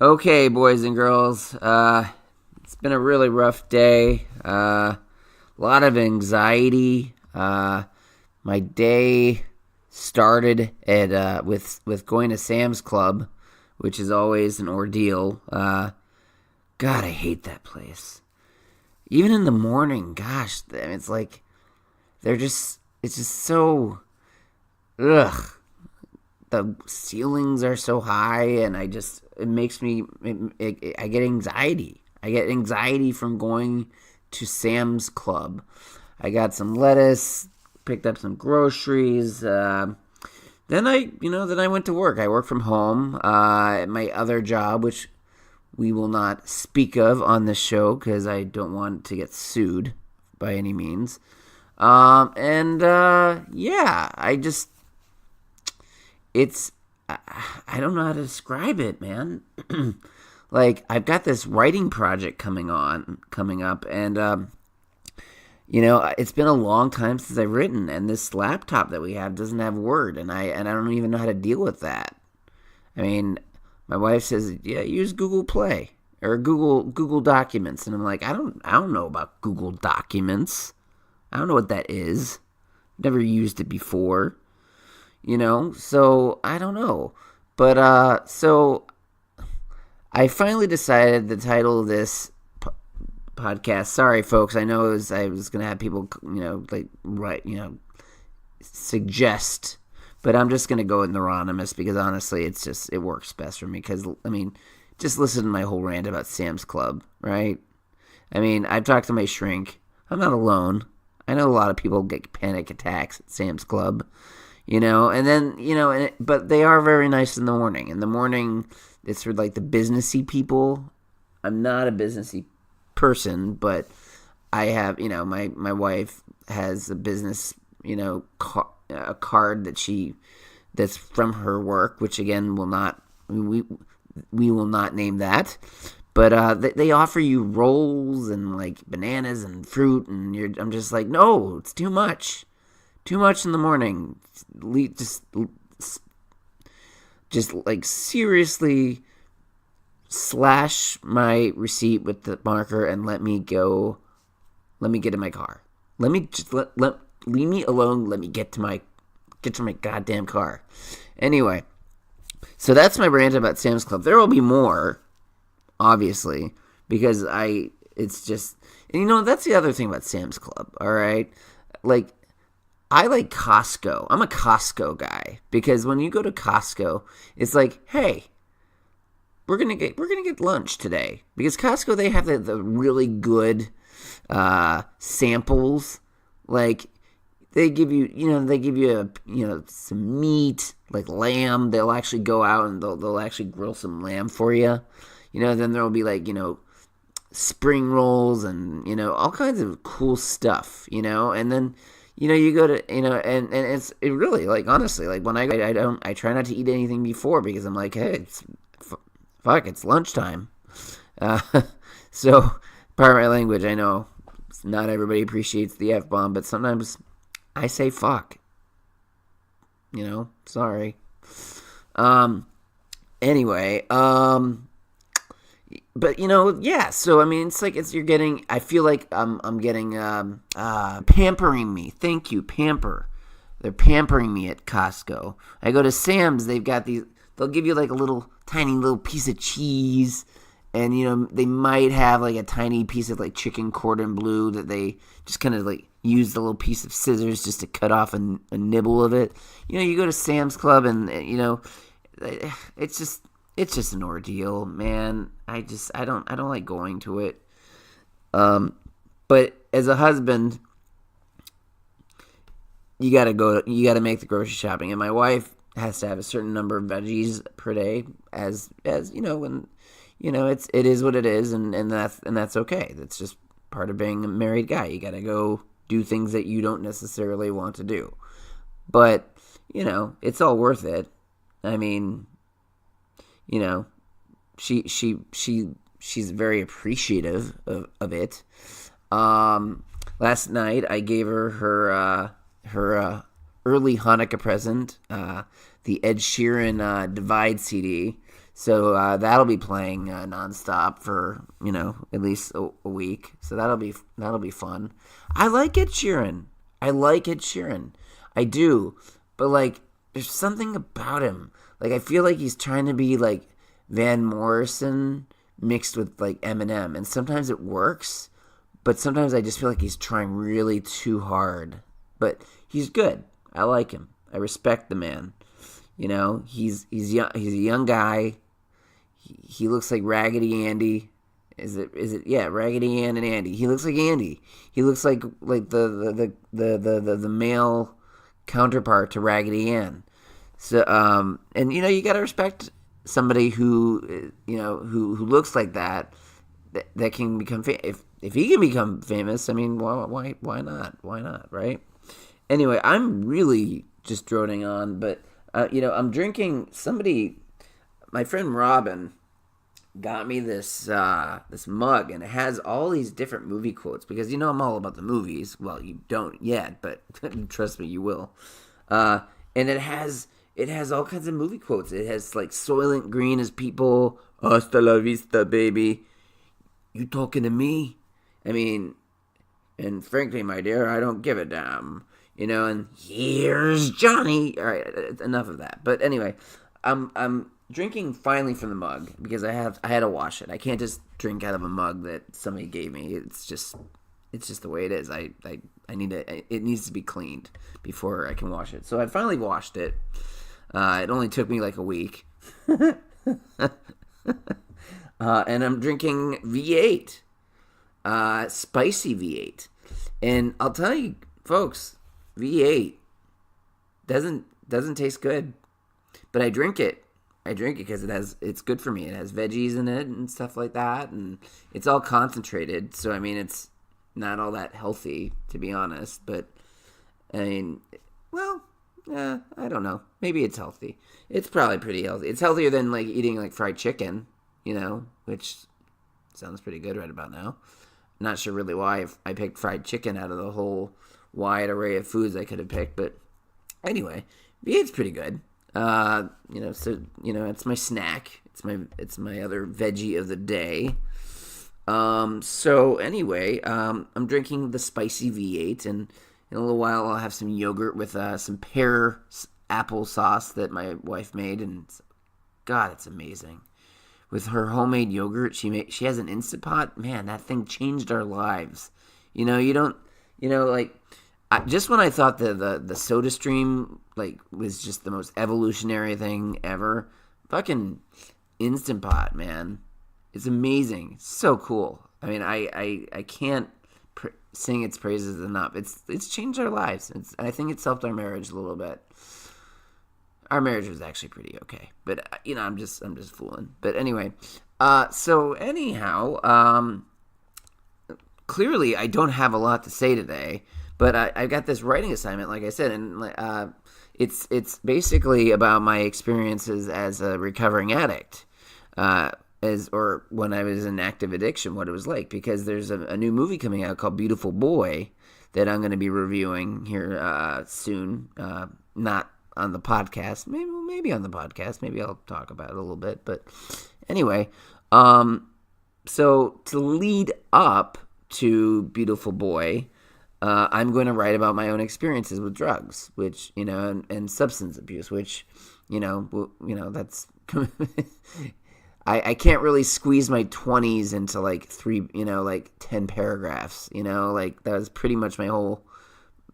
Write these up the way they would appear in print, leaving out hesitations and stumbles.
Okay, boys and girls. It's been a really rough day. A lot of anxiety. My day started at with going to Sam's Club, which is always an ordeal. God, I hate that place. Even in the morning, gosh, it's like it's just so ugh. The ceilings are so high, and it makes me I get anxiety. I get anxiety from going to Sam's Club. I got some lettuce, picked up some groceries. Then I went to work. I work from home at my other job, which we will not speak of on this show because I don't want to get sued by any means. Yeah, it's I don't know how to describe it, man. Like, I've got this writing project coming up, and it's been a long time since I've written, and this laptop that we have doesn't have Word, and I don't even know how to deal with that. I mean, my wife says, "Yeah, use Google Play or Google Documents," and I'm like, I don't know about Google Documents. I don't know what that is. Never used it before. So I don't know. But so I finally decided the title of this podcast. Sorry, folks. I know I was gonna have people, suggest, but I'm just gonna go anonymous because honestly, it works best for me. Because just listen to my whole rant about Sam's Club, right? I've talked to my shrink. I'm not alone. I know a lot of people get panic attacks at Sam's Club. And then, but they are very nice in the morning. In the morning, it's for like the businessy people. I'm not a businessy person, but I have, my wife has a business, a card that's from her work, which again we will not name that. But they offer you rolls and like bananas and fruit, and I'm just like, no, it's too much. Too much in the morning. Just like seriously slash my receipt with the marker and let me go. Let me get in my car. Let me just leave me alone. Let me get to my goddamn car. Anyway, so that's my rant about Sam's Club. There will be more, obviously, because it's just, and that's the other thing about Sam's Club. All right, like. I like Costco. I'm a Costco guy because when you go to Costco, it's like, hey, we're gonna get lunch today because Costco, they have the really good samples. Like they give you some meat like lamb. They'll actually go out and they'll actually grill some lamb for you. Then there'll be like spring rolls and all kinds of cool stuff. And then. You go to, and it really, like, honestly, like, when I try not to eat anything before because I'm like, hey, it's lunchtime. So, part of my language, I know not everybody appreciates the F-bomb, but sometimes I say fuck. Sorry. Anyway, but yeah. So you're getting. I feel like I'm getting pampering me. Thank you, pamper. They're pampering me at Costco. I go to Sam's. They've got these. They'll give you like a tiny little piece of cheese, and they might have like a tiny piece of like chicken cordon bleu that they just kind of like use the little piece of scissors just to cut off a nibble of it. You go to Sam's Club, and it's just an ordeal, man. I don't like going to it. But as a husband, you gotta make the grocery shopping, and my wife has to have a certain number of veggies per day, as when it is what it is, and that's okay. That's just part of being a married guy. You gotta go do things that you don't necessarily want to do, but it's all worth it. She's very appreciative of it. Last night I gave her early Hanukkah present, the Ed Sheeran Divide CD. So that'll be playing nonstop for at least a week. So that'll be fun. I like Ed Sheeran. I like Ed Sheeran. I do, but like there's something about him. Like I feel like he's trying to be like Van Morrison mixed with like Eminem, and sometimes it works, but sometimes I just feel like he's trying really too hard. But he's good. I like him. I respect the man. He's young. He's a young guy. He looks like Raggedy Andy. Is it? Yeah, Raggedy Ann and Andy. He looks like Andy. He looks like the male counterpart to Raggedy Ann. So and you got to respect somebody who who looks like that can become if he can become famous. I mean, why not, right? Anyway, I'm really just droning on, but I'm drinking. My friend Robin got me this mug, and it has all these different movie quotes because I'm all about the movies. Well, you don't yet, but trust me, you will. And it has all kinds of movie quotes. It has like Soylent Green as people, hasta la vista, baby. You talking to me? I mean, and frankly, my dear, I don't give a damn. And here's Johnny. All right, enough of that. But anyway, I'm drinking finally from the mug because I had to wash it. I can't just drink out of a mug that somebody gave me. It's just the way it is. I need to. It needs to be cleaned before I can wash it. So I finally washed it. It only took me like a week. And I'm drinking V8, spicy V8, and I'll tell you, folks, V8 doesn't taste good, but I drink it. Because it's good for me. It has veggies in it and stuff like that, and it's all concentrated. So I mean, it's not all that healthy, to be honest. But I mean, well, I don't know. Maybe it's healthy. It's probably pretty healthy. It's healthier than like eating like fried chicken, which sounds pretty good right about now. I'm not sure really why I picked fried chicken out of the whole wide array of foods I could have picked, but anyway, V8's pretty good. So it's my snack. It's my other veggie of the day. So anyway, I'm drinking the spicy V8, and in a little while I'll have some yogurt with some pear apple sauce that my wife made, and God, it's amazing. With her homemade yogurt, she has an Instant Pot. Man, that thing changed our lives. Just when I thought the Soda Stream was just the most evolutionary thing ever, fucking Instant Pot, man, it's amazing. It's so cool. I mean, I can't sing its praises enough. It's changed our lives. I think it's helped our marriage a little bit. Our marriage was actually pretty okay, but I'm just fooling. But anyway, so anyhow, clearly I don't have a lot to say today. But I got this writing assignment, like I said, and it's basically about my experiences as a recovering addict, or when I was in active addiction, what it was like. Because there's a new movie coming out called Beautiful Boy that I'm going to be reviewing here soon. Not on the podcast, maybe on the podcast. Maybe I'll talk about it a little bit. But anyway, so to lead up to Beautiful Boy, I'm going to write about my own experiences with drugs, which, and substance abuse, which, that's, I can't really squeeze my 20s into like 10 paragraphs, that was pretty much my whole,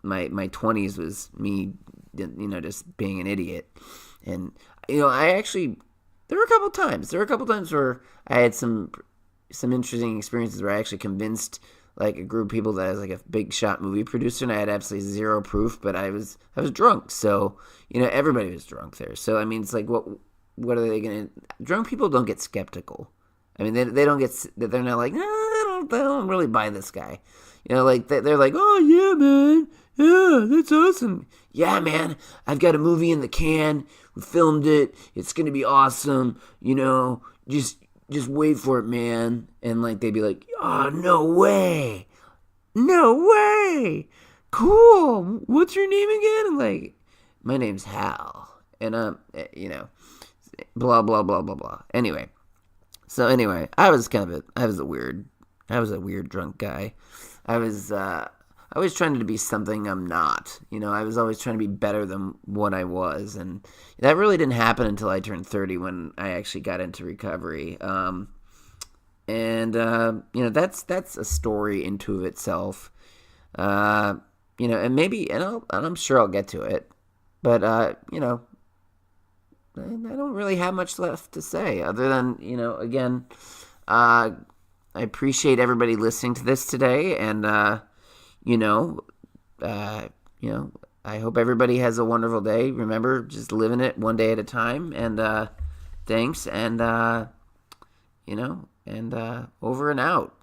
my 20s was me, just being an idiot. And, I actually, there were a couple times where I had some interesting experiences where I actually convinced like a group of people that I was like a big shot movie producer, and I had absolutely zero proof, but I was drunk. So, everybody was drunk there. So, I mean, it's like, what are they going to, drunk people don't get skeptical. I mean, they don't get, they're not like, no, I don't really buy this guy. They're like, oh yeah, man. Yeah, that's awesome. Yeah, man, I've got a movie in the can. We filmed it. It's going to be awesome. Just wait for it, man. And they'd be like, oh, no way. Cool. What's your name again? I'm like, my name's Hal. And, blah blah blah blah blah. Anyway, I was I was a weird drunk guy. I was trying to be something I'm not. I was always trying to be better than what I was, and that really didn't happen until I turned 30 when I actually got into recovery. That's a story into itself. And maybe, and I'm sure I'll get to it, but I don't really have much left to say other than, again, I appreciate everybody listening to this today, and I hope everybody has a wonderful day. Remember, just living it one day at a time, and thanks, and over and out.